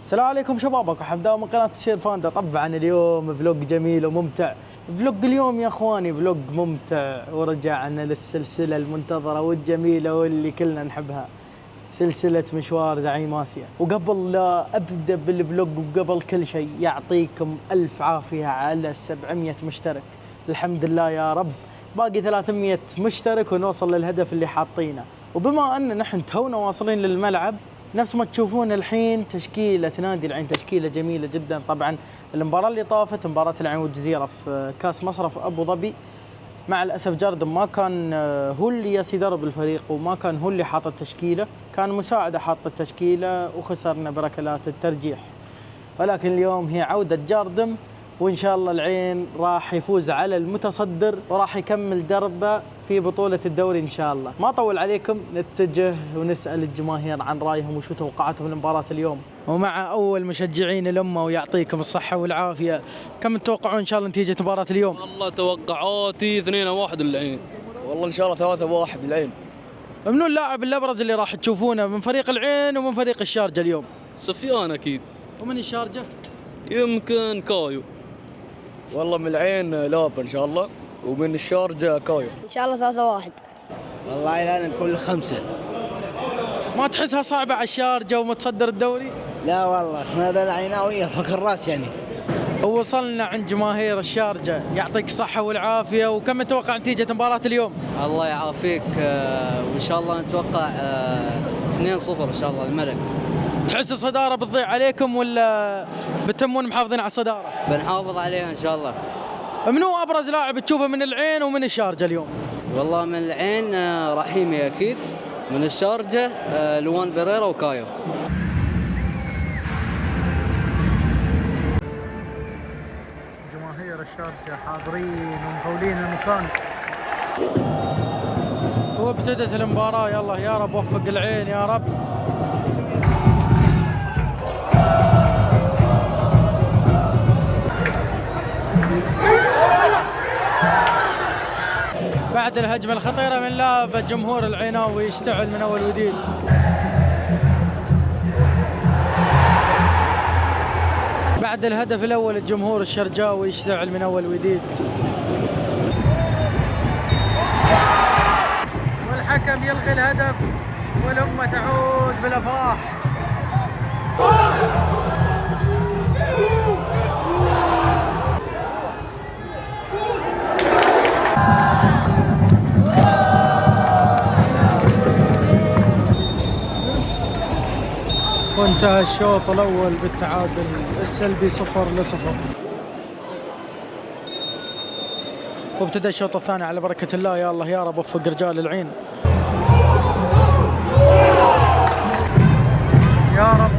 السلام عليكم شبابك وحبدا من قناة السير باندا. طبعا اليوم فلوق جميل وممتع. فلوق اليوم يا اخواني فلوق ممتع، ورجعنا للسلسلة المنتظرة والجميلة واللي كلنا نحبها، سلسلة مشوار زعيم آسيا. وقبل لا أبدأ بالفلوق وقبل كل شيء يعطيكم ألف عافية على 700 مشترك، الحمد لله يا رب. باقي 300 مشترك ونوصل للهدف اللي حاطينه. وبما أن نحن تونا واصلين للملعب نفس ما تشوفون الحين تشكيلة نادي العين، تشكيلة جميلة جدا. طبعا المباراة اللي طافت مباراة العين والجزيرة في كاس مصرف أبو ظبي، مع الأسف جاردن ما كان هو اللي يدرب الفريق وما كان هو اللي حاط التشكيلة، كان مساعدة حاط التشكيلة وخسرنا بركلات الترجيح. ولكن اليوم هي عودة جاردن، وإن شاء الله العين راح يفوز على المتصدر وراح يكمل دربه في بطولة الدوري إن شاء الله. ما طول عليكم، نتجه ونسأل الجماهير عن رأيهم وشو توقعاتهم لمباراة اليوم. ومع أول مشجعين الأمة ويعطيكم الصحة والعافية، كم تتوقعون إن شاء الله نتيجة مباراة اليوم؟ والله توقعاتي 2-1 للعين. والله إن شاء الله 3-1 العين. منو اللاعب الأبرز اللي راح تشوفونه من فريق العين ومن فريق الشارجة اليوم؟ سفيان أكيد. ومن الشارجة؟ يمكن كايو. والله من العين لوب إن شاء الله، ومن الشارجة كايو. إن شاء الله 3-1. والله لا نقول 5. ما تحسها صعبة على الشارجة ومتصدر الدوري؟ لا والله هذا العيناوية فكر راس يعني. ووصلنا عند جماهير الشارجة، يعطيك الصحة والعافية. وكم تتوقع نتيجة مباراة اليوم؟ الله يعافيك، وإن شاء الله نتوقع 2-0 إن شاء الله الملك. تحس الصدارة بتضيع عليكم ولا بتمون محافظين على الصدارة؟ بنحافظ عليها إن شاء الله. منو أبرز لاعب تشوفه من العين ومن الشارجة اليوم؟ والله من العين رحيمي أكيد، من الشارجة لوان بيريرا وكايو. جماهير الشارجة حاضرين ومفولين المكان، وابتدت المباراة. يلا يا رب وفق العين يا رب. بعد الهجمة الخطيرة من لاعب جمهور العيناوي يشتعل من أول وجديد. بعد الهدف الأول الجمهور الشرجاوي يشتعل من أول وجديد، والحكم يلغي الهدف والأمة تعود بالأفراح. وانتهى الشوط الأول بالتعادل السلبي 0-0، وابتدى الشوط الثاني على بركة الله. يا الله يا رب وفق رجال العين يا رب.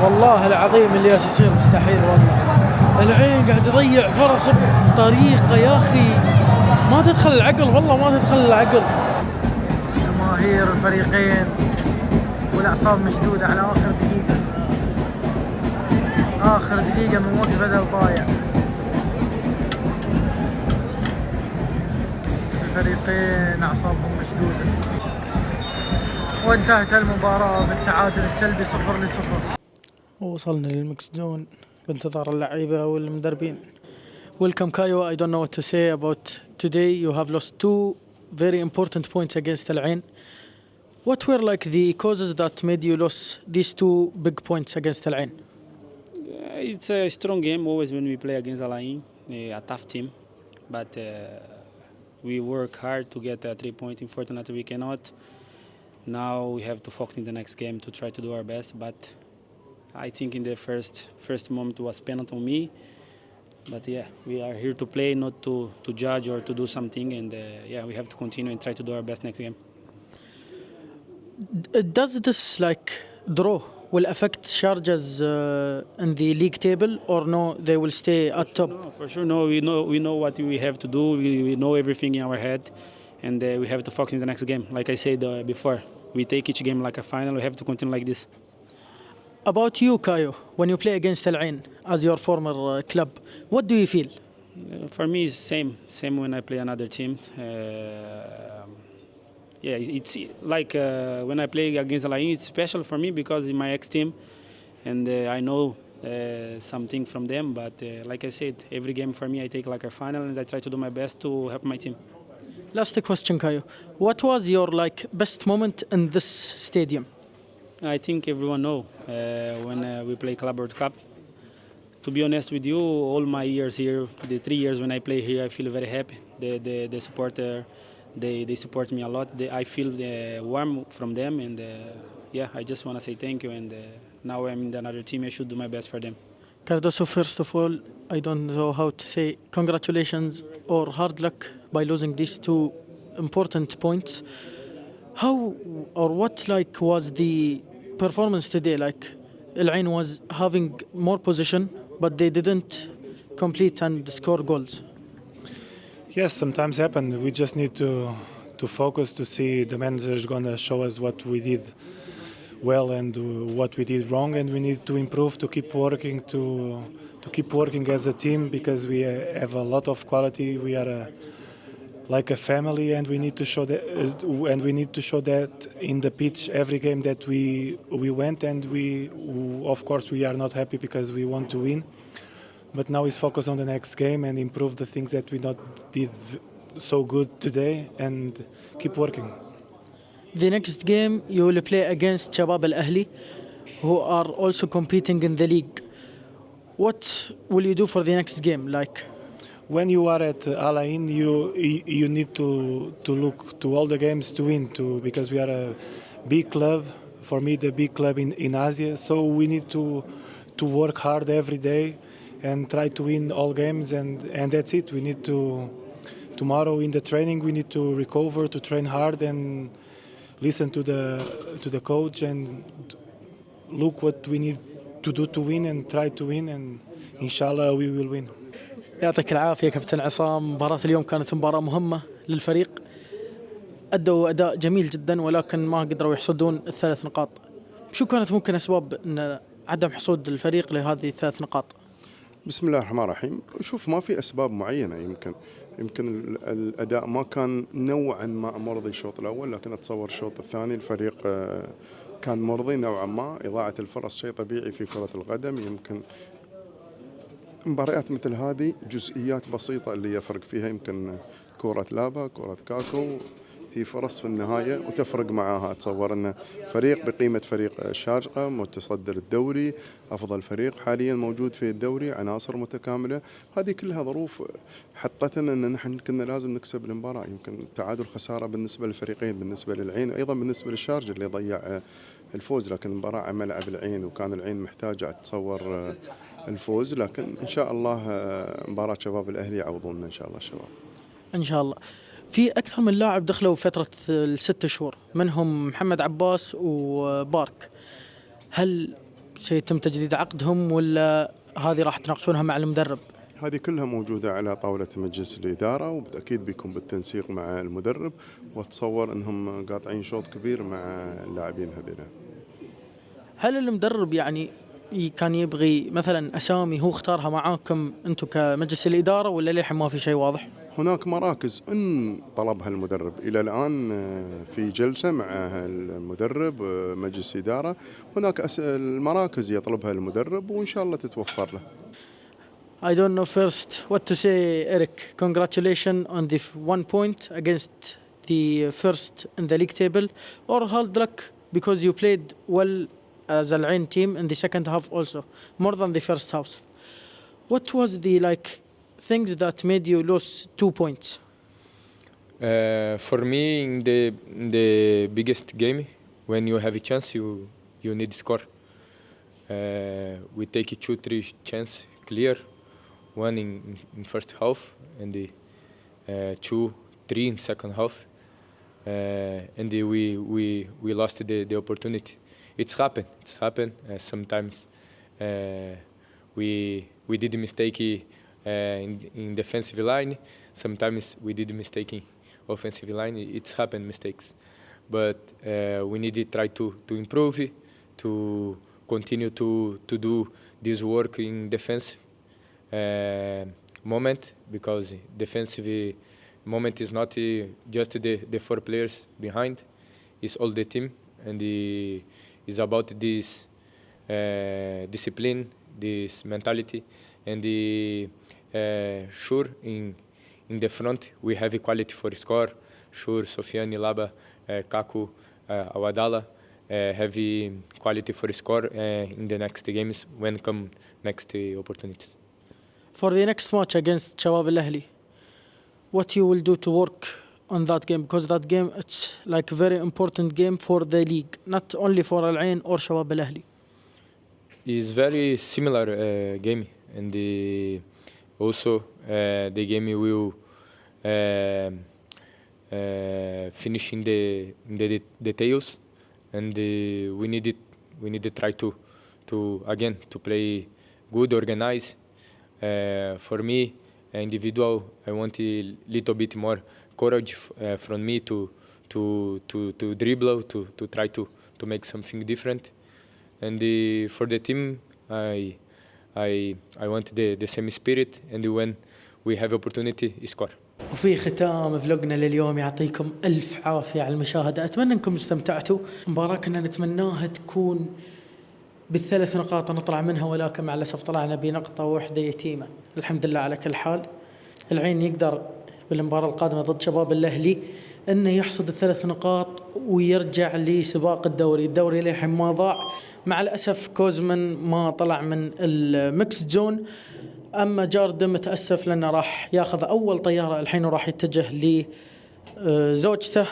والله العظيم اللي يصير مستحيل. والله العين قاعد يضيع فرص بطريقة يا أخي ما تدخل العقل، والله ما تدخل العقل. جماهير الفريقين والأعصاب مشدودة على آخر دقيقة، آخر دقيقة من وقت بدل ضايع. الفريقين أعصابهم مشدودة، وانتهت المباراة بالتعادل السلبي 0-0. ووصلنا للمكس زون بانتظار اللعيبة والمدربين. Welcome Kayo. I don't know what to say about today. You have lost 2 very important points against Al Ain. What were like the causes that made you lose these 2 big points against Al Ain? It's a strong game always when we play against Al Ain, a tough team. But we work hard to get a 3 point. Unfortunately, we cannot. Now we have to focus in the next game to try to do our best. But I think in the first moment was penalty on me. But yeah, we are here to play, not to judge or to do something. And yeah, we have to continue and try to do our best next game. Does this like draw will affect Sharjah's in the league table, or no, they will stay at top? No, for sure, no. We know what we have to do. We know everything in our head, and we have to focus in the next game. Like I said before, we take each game like a final. We have to continue like this. About you, Kayo, when you play against Al Ain as your former club, what do you feel? For me, it's same when I play another team. Yeah, it's like when I play against Al Ain, it's special for me because it's my ex-team, and I know something from them. But like I said, every game for me, I take like a final, and I try to do my best to help my team. Last question, Kayo. What was your like best moment in this stadium? I think everyone know when we play Club World Cup. To be honest with you, all my years here, the 3 years when I play here, I feel very happy. The supporter, they support me a lot. I feel warm from them, and yeah, I just want to say thank you. And now I'm in another team. I should do my best for them. Cardoso, first of all, I don't know how to say congratulations or hard luck by losing these 2 important points. How or what like was the performance today? Like Al Ain was having more position, but they didn't complete and score goals. Yes, sometimes happen. We just need to focus to see the manager is going to show us what we did well and what we did wrong, and we need to improve, to keep working, to keep working as a team, because we have a lot of quality. We are like a family, and we need to show that in the pitch every game that we went, and we of course we are not happy because we want to win. But now is focus on the next game and improve the things that we not did so good today, and keep working. The next game you will play against Shabab Al Ahli, who are also competing in the league. What will you do for the next game? Like when you are at Al Ain, you need to look to all the games to win, because we are a big club. For me, the big club in Asia. So we need to work hard every day and try to win all games, and that's it. We need to tomorrow in the training we need to recover, to train hard and listen to the coach and look what we need to do to win and try to win, and inshallah we will win. يعطيك العافية كابتن عصام. مباراة اليوم كانت مباراة مهمة للفريق، أدوا أداء جميل جدا ولكن ما قدروا يحصدون ال3 نقاط. شو كانت ممكن أسباب إن عدم حصول الفريق لهذه ال3 نقاط؟ بسم الله الرحمن الرحيم. شوف، ما في أسباب معينة. يمكن الأداء ما كان نوعا ما مرضي الشوط الأول، لكن أتصور الشوط الثاني الفريق كان مرضي نوعا ما. إضاعة الفرص شيء طبيعي في كرة القدم. يمكن مباريات مثل هذه جزئيات بسيطة اللي يفرق فيها. يمكن كرة لابا، كرة كاكو، هي فرص في النهاية وتفرق معاها. أتصور أن فريق بقيمة فريق شارقة متصدر الدوري، أفضل فريق حاليا موجود في الدوري، عناصر متكاملة، هذه كلها ظروف حطتنا أن نحن كنا لازم نكسب المباراة. يمكن تعادل خسارة بالنسبة للفريقين، بالنسبة للعين وأيضا بالنسبة للشارجة اللي ضيع الفوز. لكن المباراة على ملعب العين، وكان العين محتاجة أتصور الفوز. لكن إن شاء الله مباراة شباب الأهلي يعوضوننا إن شاء الله الشباب. إن شاء الله. في أكثر من لاعب دخلوا فترة ال6 شهور، منهم محمد عباس وبارك. هل سيتم تجديد عقدهم ولا هذه راح تناقشونها مع المدرب؟ هذه كلها موجودة على طاولة مجلس الإدارة، وبالتأكيد بيكون بالتنسيق مع المدرب، وأتصور أنهم قاطعين شوط كبير مع اللاعبين هذين. هل المدرب يعني كان يبغي مثلا أسامي هو اختارها معاكم أنتم كمجلس الإدارة، ولا للحين ما في شيء واضح؟ هناك مراكز إن طلبها المدرب إلى الآن في جلسة مع المدرب مجلس إدارة. هناك المراكز يطلبها المدرب وإن شاء الله تتوفر له. I don't know first what to say, Eric. Congratulations on the 1 point against the first in the league table, or hard luck because you played well as Al Ain team in the second half also, more than the first half. What was the things that made you lose 2 points? For me, in the biggest game, when you have a chance, you need to score. We take 2-3 chance clear, one in first half and the 2-3 in second half, and we lost the opportunity. It's happened. Sometimes we did a mistake in defensive line. Sometimes we did a mistake in offensive line. It's happened mistakes, but we need to try to improve it, to continue to do this work in defense moment, because defensive moment is not just the 4 players behind, it's all the team, and it's about this discipline, this mentality, and sure in the front we have equality for score. Sure, Sofiane, Laba, Kaku, Awadala have quality for score in the next games when come next opportunities. For the next match against Shabab Al Ahli, what you will do to work on that game, because that game it's like a very important game for the league, not only for Al Ain or Shabab Al Ahli. It's very similar game, and also the game will finish in the details, and we need to try to again to play good, organized. For me, individual, I want a little bit more courage from me to dribble, to try to make something different. And for the team, I want the same spirit, and when we have opportunity, score. وفي ختام فلوقنا لليوم يعطيكم ألف عافية على المشاهدة. أتمنى أنكم استمتعتوا. مباراة كنا نتمناها تكون ب3 نقاط نطلع منها، ولكن مع الأسف طلعنا بنقطة واحدة يتيمة. الحمد لله على كل حال. العين يقدر بالمباراة القادمة ضد شباب الأهلي أنه يحصد 3 نقاط ويرجع لسباق الدوري للحين ما ضاع. مع الأسف كوزمان ما طلع من الميكس زون، أما جاردن متأسف لأنه راح ياخذ أول طيارة الحين وراح يتجه لزوجته،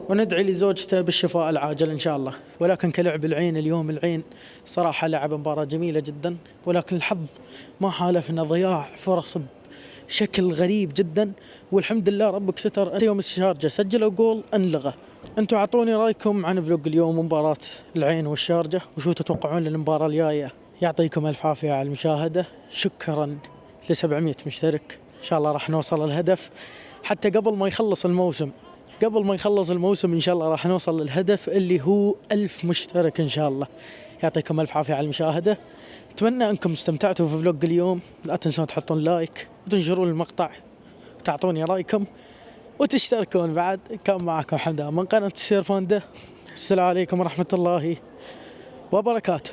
وندعي لزوجته بالشفاء العاجل إن شاء الله. ولكن كلعب العين اليوم، العين صراحة لعب مباراة جميلة جدا، ولكن الحظ ما حالفنا، ضياع فرص بشكل غريب جدا، والحمد لله ربك ستر. يوم الشارجة سجلوا جول انلغى. انتوا اعطوني رايكم عن فلوق اليوم ومباراة العين والشارجة، وشو تتوقعون للمباراة الجاية. يعطيكم الف عافية على المشاهدة. شكرا ل 700 مشترك، ان شاء الله راح نوصل الهدف حتى قبل ما يخلص الموسم ان شاء الله راح نوصل للهدف اللي هو 1000 مشترك ان شاء الله. يعطيكم الف عافية على المشاهدة. اتمنى انكم استمتعتوا في فلوق اليوم. لا تنسون تحطون لايك وتنشرون المقطع وتعطوني رايكم وتشتركون بعد. كان معكم حمد من قناة السير فاندا. السلام عليكم ورحمة الله وبركاته.